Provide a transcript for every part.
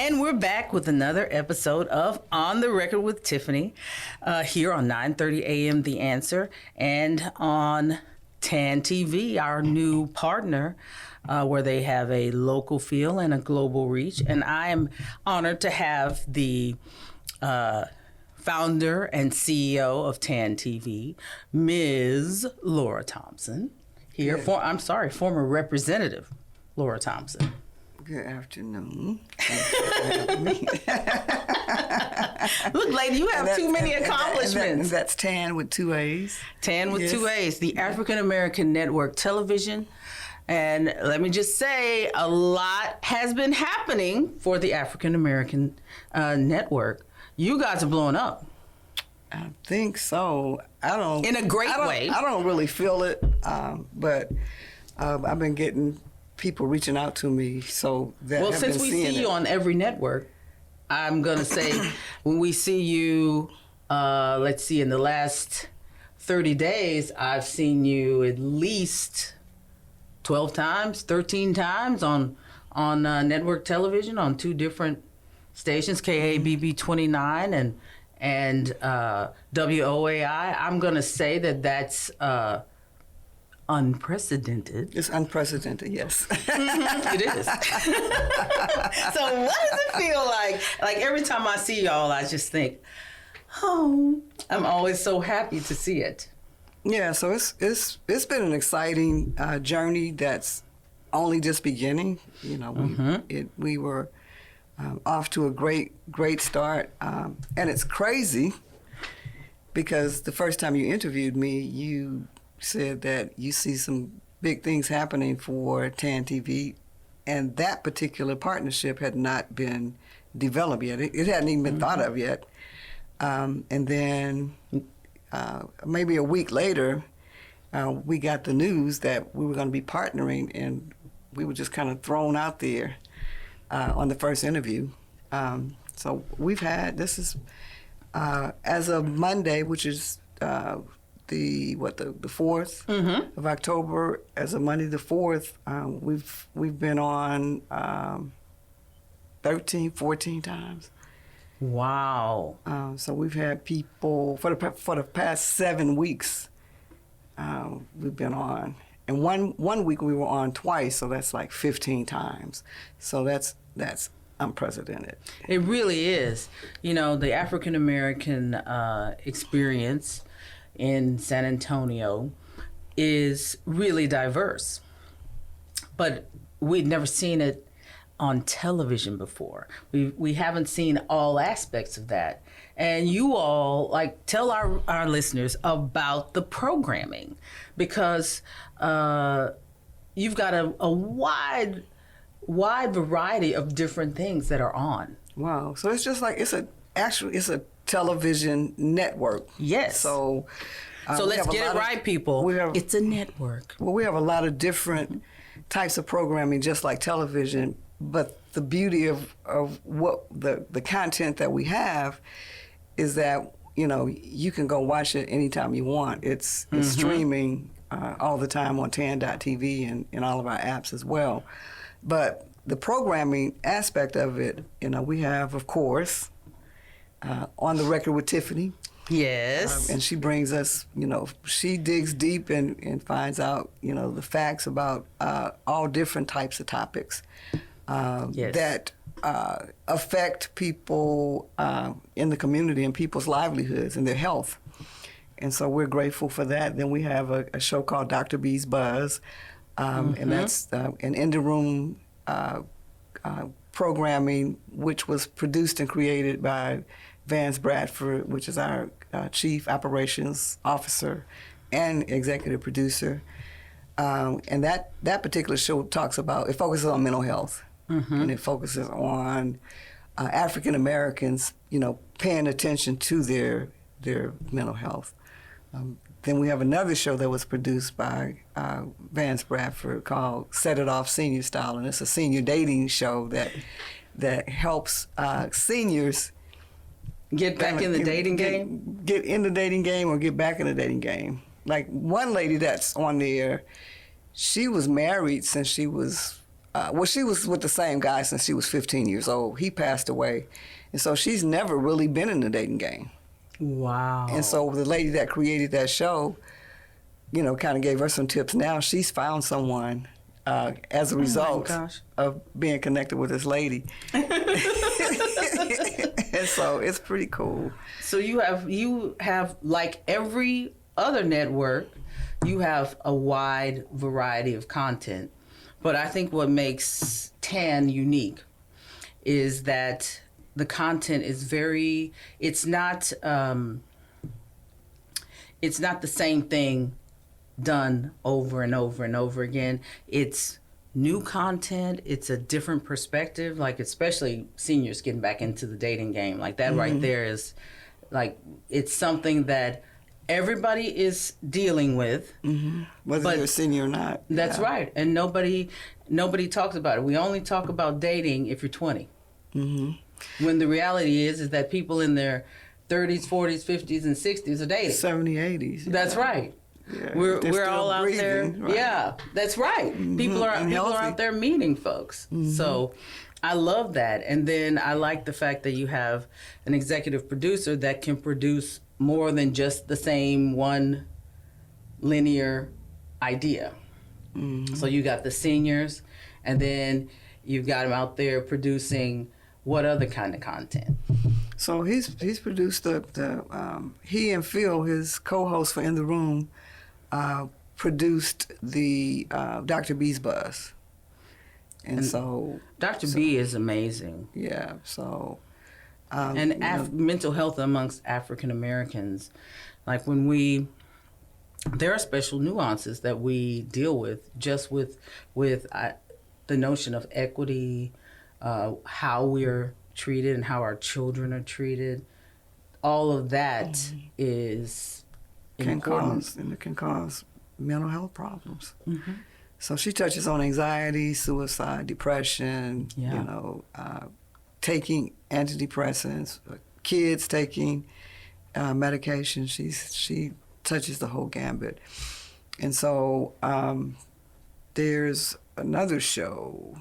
And we're back with another episode of On the Record with Tiffany here on 9:30 a.m. The Answer and on TAAN TV, our new partner, where they have a local feel and a global reach. And I am honored to have the founder and CEO of TAAN TV, Ms. Laura Thompson, here. Former Representative Laura Thompson. Good afternoon. Look, lady, you have too many accomplishments. That's TAAN with two A's. TAAN with two A's, the African American Network Television. And let me just say, a lot has been happening for the African American network. You guys are blowing up. I think so. In a great way. I don't really feel it, but I've been getting people reaching out to me, so that well, have since been we seeing see you it. on every network, I'm gonna say when we see you, let's see, in the last 30 days, I've seen you at least 12 times, 13 times on network television on two different stations, KABB 29 and WOAI. I'm gonna say that's unprecedented. It's unprecedented, yes. It is. So what does it feel like? Like every time I see y'all, I just think, oh, I'm always so happy to see it. Yeah, so it's been an exciting journey that's only just beginning. You know, we were off to a great start, and it's crazy because the first time you interviewed me, you said that you see some big things happening for TAAN TV, and that particular partnership had not been developed yet. It hadn't even been thought of yet. And then maybe a week later, we got the news that we were going to be partnering, and we were just kind of thrown out there on the first interview. So we've had, this is as of Monday, which is the 4th of October, as of Monday the 4th, we've been on 13, 14 times. Wow. So we've had people for the past 7 weeks. We've been on, and one week we were on twice, so that's like 15 times. So that's unprecedented. It really is. You know, the African American experience in San Antonio is really diverse, but we'd never seen it on television before. We haven't seen all aspects of that. And you all, like, tell our listeners about the programming, because you've got a wide variety of different things that are on. Wow. So it's just like, it's a television network. Yes. So let's get it right, people. It's a network. Well, we have a lot of different types of programming, just like television. But the beauty of what the content that we have is that, you know, you can go watch it anytime you want. It's streaming all the time on TAAN.tv and all of our apps as well. But the programming aspect of it, you know, we have, of course, On the Record with Tiffany. Yes. And she brings us, you know, she digs deep and finds out, you know, the facts about all different types of topics that affect people in the community and people's livelihoods and their health. And so we're grateful for that. Then we have a show called Dr. B's Buzz, and that's an in-the-room programming, which was produced and created by Vance Bradford, which is our Chief Operations Officer and Executive Producer. And that particular show focuses on mental health. And it focuses on African Americans, you know, paying attention to their mental health. Then we have another show that was produced by Vance Bradford called Set It Off Senior Style, and it's a senior dating show that helps seniors get back in the dating game? Get in the dating game or get back in the dating game. Like one lady that's on there, she was married since she was well, she was with the same guy since she was 15 years old. He passed away. And so she's never really been in the dating game. Wow. And so the lady that created that show, you know, kind of gave her some tips. Now she's found someone as a result of being connected with this lady. And so it's pretty cool. So you have like every other network, you have a wide variety of content. But I think what makes TAAN unique is that the content is it's not the same thing done over and over and over again. It's new content. It's a different perspective, like especially seniors getting back into the dating game. Like that right there is like, it's something that everybody is dealing with. Whether you're a senior or not. That's right. And nobody talks about it. We only talk about dating if you're 20. When the reality is that people in their 30s, 40s, 50s, and 60s are dating. 70s, 80s. That's right. Yeah. We're all out there. Right. Yeah, that's right. People are out there meeting folks. So I love that. And then I like the fact that you have an executive producer that can produce more than just the same one linear idea. So you got the seniors, and then you've got them out there producing what other kind of content? So he's produced he and Phil, his co-host for In the Room, produced the Dr. B's Buzz. And so Dr. B is amazing. Yeah, so and mental health amongst African Americans, like there are special nuances that we deal with, just with the notion of equity, how we're treated and how our children are treated. All of that is important. It can cause mental health problems. So she touches on anxiety, suicide, depression, taking antidepressants, kids taking medication. She touches the whole gambit. And so there's another show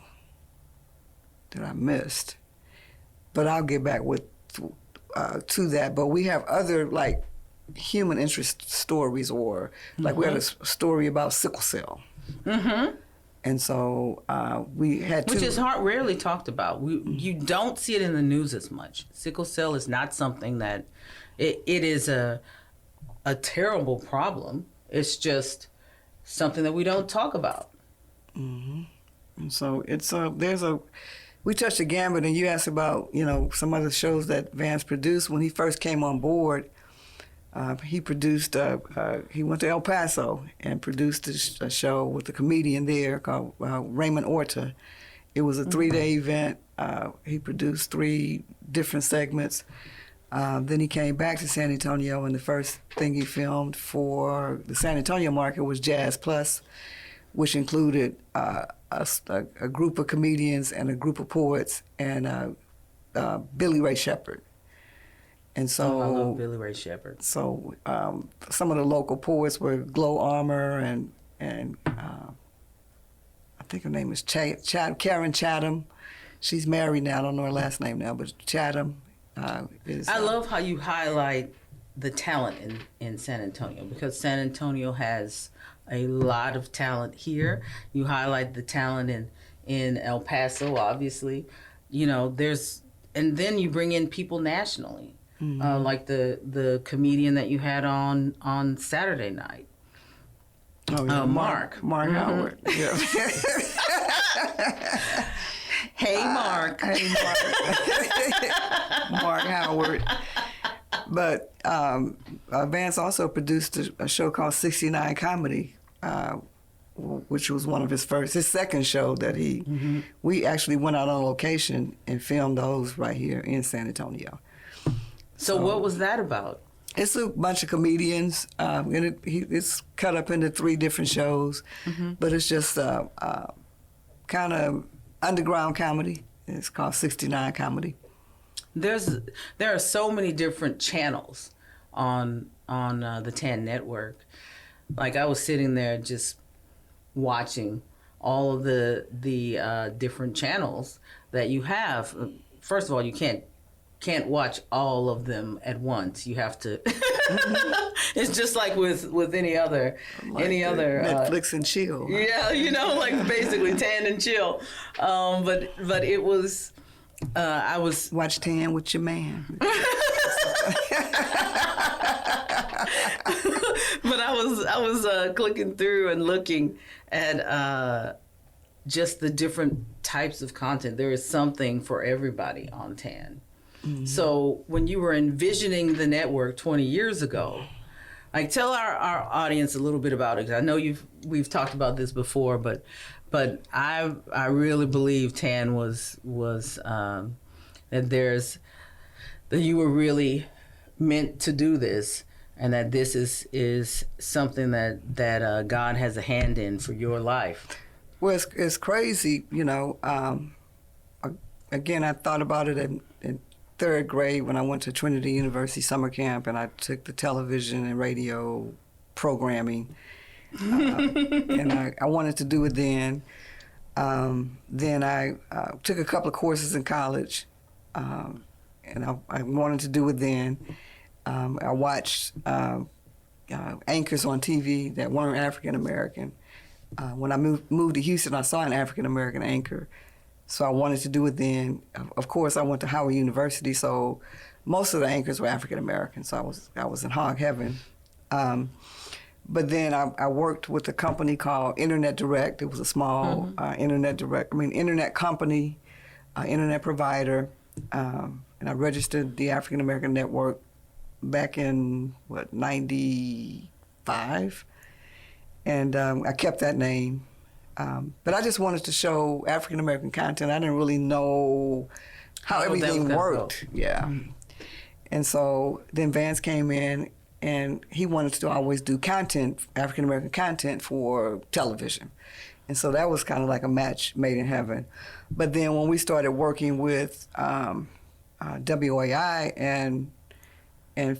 that I missed, but I'll get back to that. But we have other like human interest stories, or like we had a story about sickle cell. And so we had which is rarely talked about. You don't see it in the news as much. Sickle cell is not something that it is a terrible problem. It's just something that we don't talk about. And so it's we touched the gambit, and you asked about some other shows that Vance produced. When he first came on board, he produced. He went to El Paso and produced a show with a comedian there called Raymond Orta. It was a 3-day event. He produced 3 different segments. Then he came back to San Antonio, and the first thing he filmed for the San Antonio market was Jazz Plus, which included a group of comedians and a group of poets and Billy Ray Shepherd. And so I love Billy Ray Shepherd. So some of the local poets were Glow Armour and I think her name is Karen Chatham. She's married now. I don't know her last name now, but Chatham is. I love how you highlight the talent in San Antonio, because San Antonio has a lot of talent here. You highlight the talent in El Paso, obviously. And then you bring in people nationally. Like the comedian that you had on Saturday night. Oh, yeah. Mark Howard. Yeah. Hey, Mark. Hey, Mark. Mark Howard. But Vance also produced a show called 69 Comedy, which was one of his second show that we actually went out on location and filmed those right here in San Antonio. So what was that about? It's a bunch of comedians, and it's cut up into 3 different shows, but it's just kind of underground comedy. It's called 69 Comedy. There are so many different channels on the TAAN network. Like, I was sitting there just watching all of the different channels that you have. First of all, you can't watch all of them at once. You have to. It's just like with any other Netflix and chill. Yeah, like basically TAAN and chill. But it was. I was watch TAAN with your man. But I was clicking through and looking at just the different types of content. There is something for everybody on TAAN. Mm-hmm. So when you were envisioning the network 20 years ago, like tell our audience a little bit about it. I know we've talked about this before, but I really believe TAAN was that you were really meant to do this, and that this is something that God has a hand in for your life. Well, it's crazy, Again, I thought about it in third grade when I went to Trinity University summer camp, and I took the television and radio programming, and I wanted to do it then. Then I took a couple of courses in college, and I wanted to do it then. I watched anchors on TV that weren't African American. When I moved to Houston, I saw an African American anchor, so I wanted to do it then. Of course, I went to Howard University, so most of the anchors were African American, so I was in hog heaven. But then I worked with a company called Internet Direct. It was a small internet company, internet provider, and I registered the African American Network back in 95, and I kept that name. But I just wanted to show African American content. I didn't really know how everything worked. Yeah. Mm-hmm. And so then Vance came in, and he wanted to always do content, African American content for television. And so that was kind of like a match made in heaven. But then when we started working with WAI and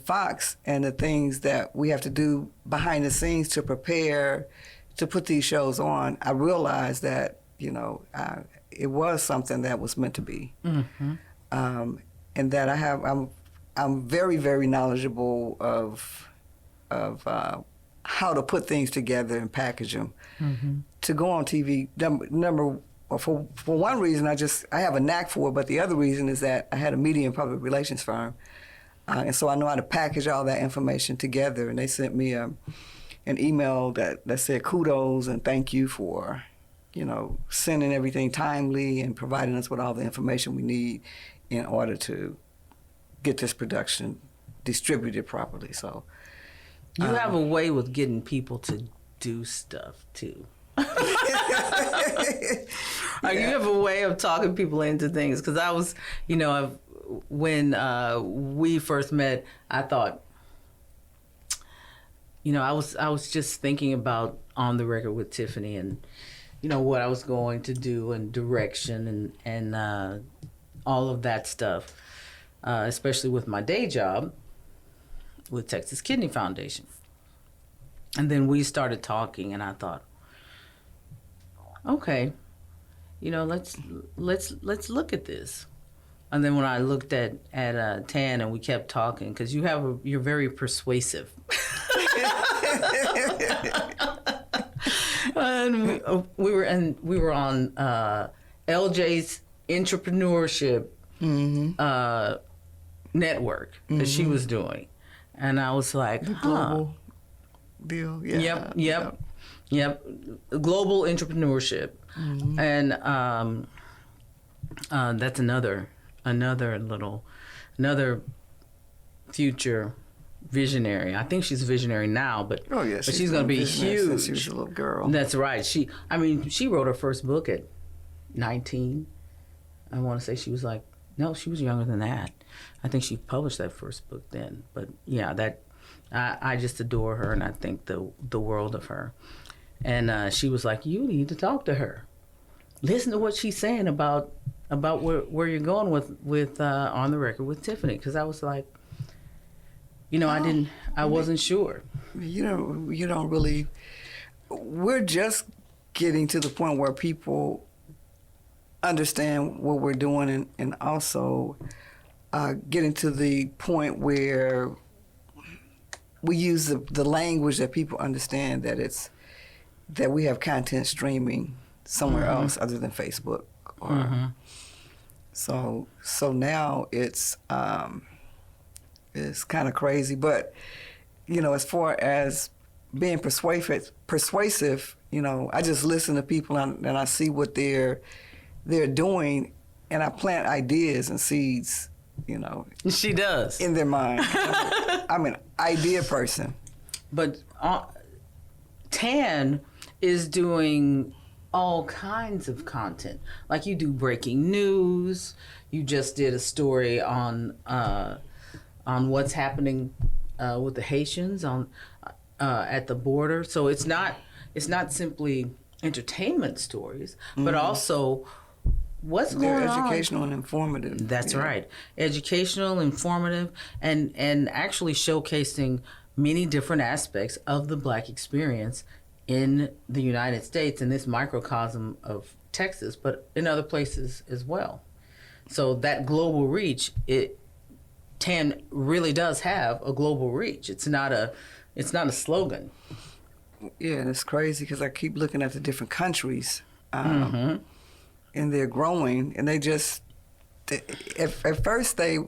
Fox, and the things that we have to do behind the scenes to prepare to put these shows on, I realized that, it was something that was meant to be. Mm-hmm. And that I'm very, very knowledgeable of how to put things together and package them. Mm-hmm. To go on TV, for one reason, I have a knack for it, but the other reason is that I had a media and public relations firm. And so I know how to package all that information together. And they sent me an email that said kudos and thank you for, sending everything timely and providing us with all the information we need in order to get this production distributed properly. So you have a way with getting people to do stuff too. You have a way of talking people into things. Because I was, when we first met, I thought, I was just thinking about On the Record with Tiffany and, what I was going to do and direction and all of that stuff, especially with my day job with Texas Kidney Foundation. And then we started talking, and I thought, okay, let's look at this. And then when I looked at TAAN and we kept talking, because you're very persuasive. And we were on LJ's entrepreneurship network that she was doing, and I was like, global deal. Yeah. Yep. Global entrepreneurship, and that's another future visionary. I think she's a visionary now, but she's going to be huge. Since she was a little girl. That's right. She wrote her first book at 19. I want to say she was younger than that. I think she published that first book then. But yeah, I just adore her, and I think the world of her. And she was like, you need to talk to her. Listen to what she's saying about where you're going with On the Record with Tiffany. Because I was like, I wasn't sure. You don't really, we're just getting to the point where people understand what we're doing, and also getting to the point where we use the language that people understand, that we have content streaming somewhere else other than Facebook. Or so now it's kind of crazy. But as far as being persuasive, I just listen to people and I see what they're doing, and I plant ideas and seeds. She does in their mind. I'm an idea person. But TAAN is doing all kinds of content. Like, you do breaking news. You just did a story on what's happening with the Haitians at the border. So it's not simply entertainment stories, but also what's going on. Educational and informative. That's right. Educational, informative, and actually showcasing many different aspects of the Black experience in the United States, in this microcosm of Texas, but in other places as well. So that global reach, TAAN really does have a global reach. It's not a slogan. Yeah, and it's crazy because I keep looking at the different countries, and they're growing, and at first they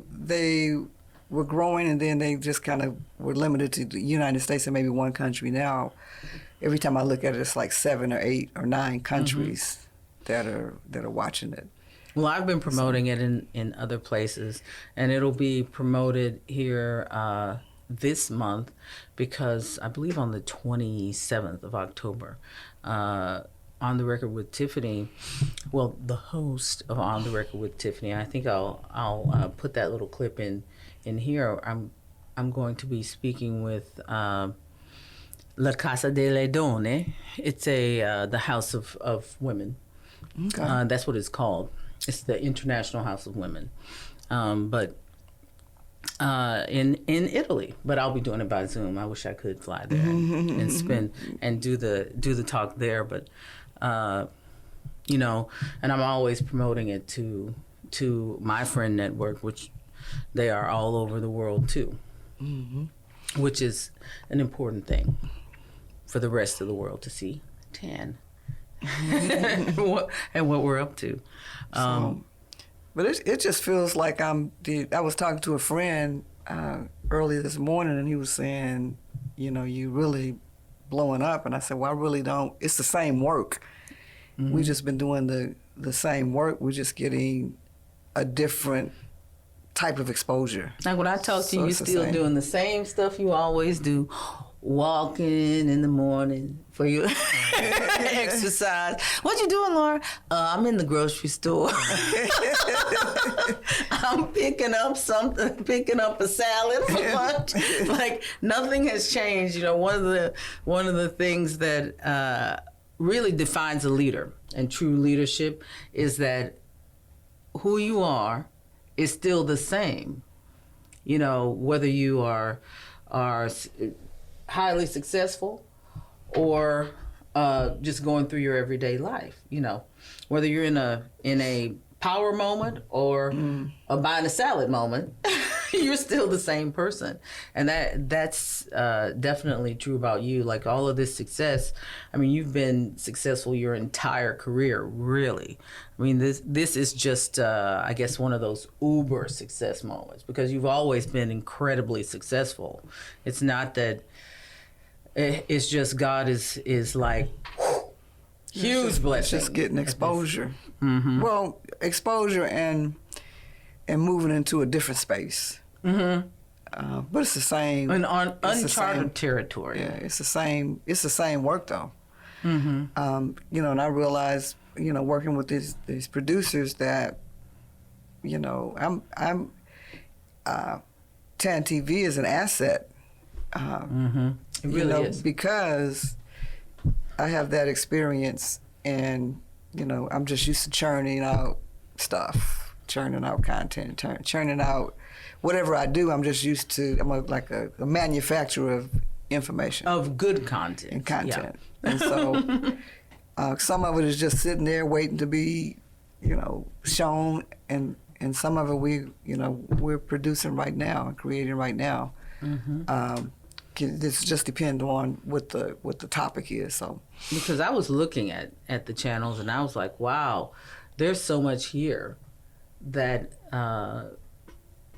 were growing, and then they just kind of were limited to the United States and maybe one country. Now, every time I look at it, it's like 7 or 8 or 9 countries that are watching it. Well, I've been promoting it in other places, and it'll be promoted here this month, because I believe on the 27th of October, On the Record with Tiffany, well, the host of On the Record with Tiffany, I think I'll put that little clip in here. I'm going to be speaking with La Casa delle Donne. It's the House of Women. Okay. That's what it's called. It's the International House of Women, but in Italy. But I'll be doing it by Zoom. I wish I could fly there and spend and do the talk there. But and I'm always promoting it to my friend network, which they are all over the world too, which is an important thing for the rest of the world to see TAAN and what we're up to. But it just feels like I was talking to a friend earlier this morning, and he was saying, you really blowing up. And I said, well, I really don't. It's the same work. We've just been doing the same work. We're just getting a different type of exposure. Like when I talk to you, you're still doing the same stuff you always do. Walking in the morning for your exercise. What you doing, Laura? I'm in the grocery store. I'm picking up a salad for lunch. Like, nothing has changed. One of the things that really defines a leader and true leadership is that who you are is still the same. Whether you are highly successful or just going through your everyday life, whether you're in a power moment or a buying a salad moment, you're still the same person. And that's definitely true about you. Like, all of this success, you've been successful your entire career, really. This is just, I guess, one of those uber success moments, because you've always been incredibly successful. It's not that it's just God is like, huge blessing. It's just getting exposure. Well, exposure and moving into a different space. But it's the same. And on uncharted territory. Yeah, it's the same. It's the same work, though. And I realized, working with these producers, that, I'm TAAN TV is an asset. It really is, because I have that experience, and I'm just used to churning out stuff, churning out content, churning out whatever I do. I'm just used to. I'm like a manufacturer of information, of good content and content. Yeah. And so Some of it is just sitting there waiting to be, shown, and some of it we're producing right now and creating right now. This just depends on what the topic is. So because I was looking at the channels and I was like, wow, there's so much here that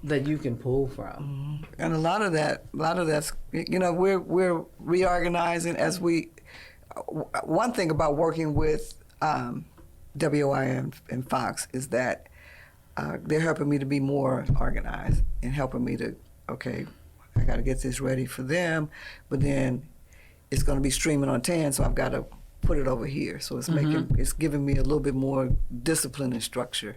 that you can pull from. And a lot of that's we're reorganizing as we. One thing about working with WI and Fox is that they're helping me to be more organized and helping me to, okay, I got to get this ready for them, but then it's going to be streaming on TAAN, so I've got to put it over here. So it's it's giving me a little bit more discipline and structure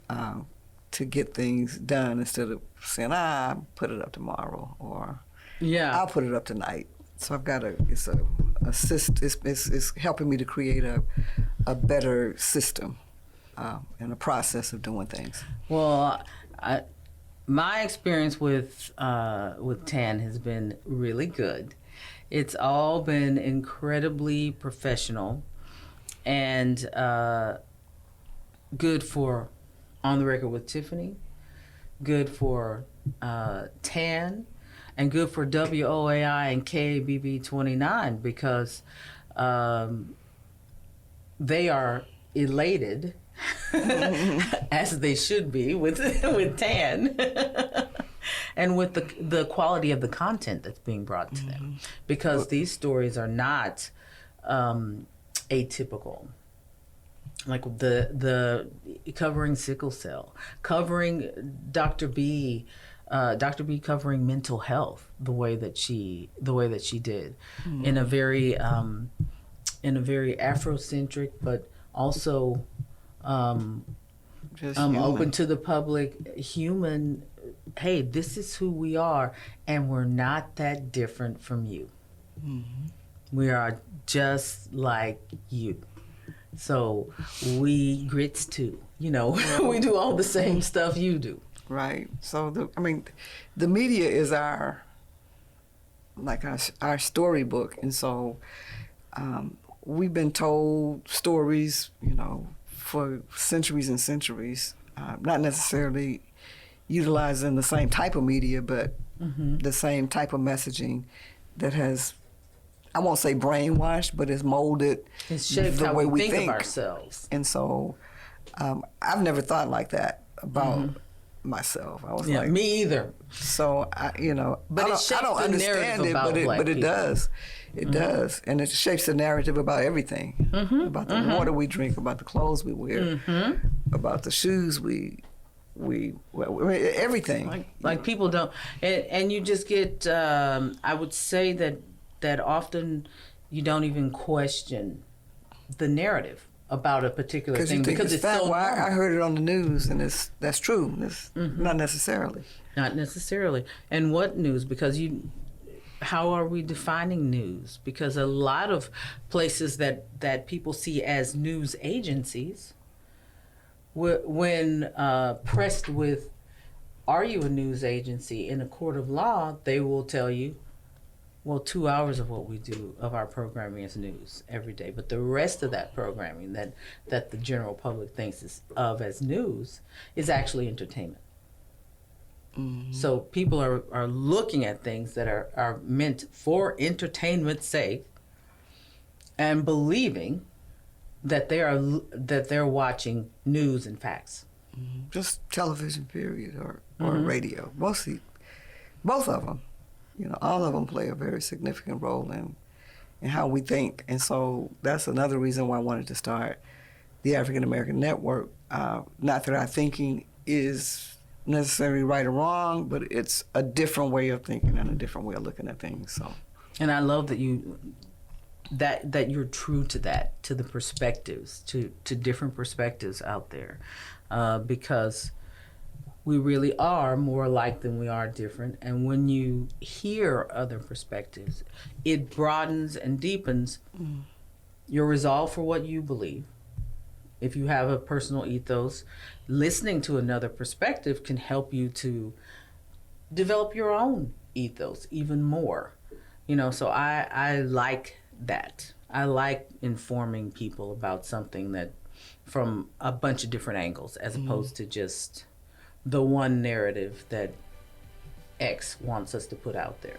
to get things done instead of saying, I'll put it up tomorrow or I'll put it up tonight. So I've got it's helping me to create a better system and a process of doing things. Well, my experience with TAAN has been really good. It's all been incredibly professional and good for On the Record with Tiffany, good for TAAN, and good for WOAI and KABB 29 because they are elated, as they should be, with TAAN, and with the quality of the content that's being brought to them. Because these stories are not atypical. Like the covering sickle cell, covering Dr. B covering mental health the way that she did, in a very Afrocentric, but also open to the public, human. Hey, this is who we are, and we're not that different from you. We are just like you. So we grits too, we do all the same stuff you do. Right. So the media is our storybook, and so we've been told stories, for centuries and centuries. Not necessarily utilizing the same type of media, but the same type of messaging that has, I won't say brainwashed, but has molded it's shaped the how way we think of ourselves. And so I've never thought like that about myself. I was like, me either. So but I don't understand it, but it does. It does, and it shapes the narrative about everything, about the water we drink, about the clothes we wear, about the shoes we everything. Like people don't, and you just get. I would say that often you don't even question the narrative about a particular thing because it's so. I heard it on the news, and that's true. It's not necessarily. Not necessarily. And what news? Because how are we defining news? Because a lot of places that people see as news agencies, when pressed with, are you a news agency in a court of law, they will tell you, well, 2 hours of what we do of our programming is news every day. But the rest of that programming that the general public thinks of as news is actually entertainment. So people are looking at things that are meant for entertainment's sake and believing that they're watching news and facts. Just television, period, or radio. Mostly, both of them. All of them play a very significant role in how we think. And so that's another reason why I wanted to start the African American Network. Not that our thinking is necessarily right or wrong, but it's a different way of thinking and a different way of looking at things. So, and I love that that you're true to that, to the perspectives, to different perspectives out there, because we really are more alike than we are different. And when you hear other perspectives, it broadens and deepens your resolve for what you believe. If you have a personal ethos, listening to another perspective can help you to develop your own ethos even more. So I like that. I like informing people about something that from a bunch of different angles, as opposed to just the one narrative that X wants us to put out there.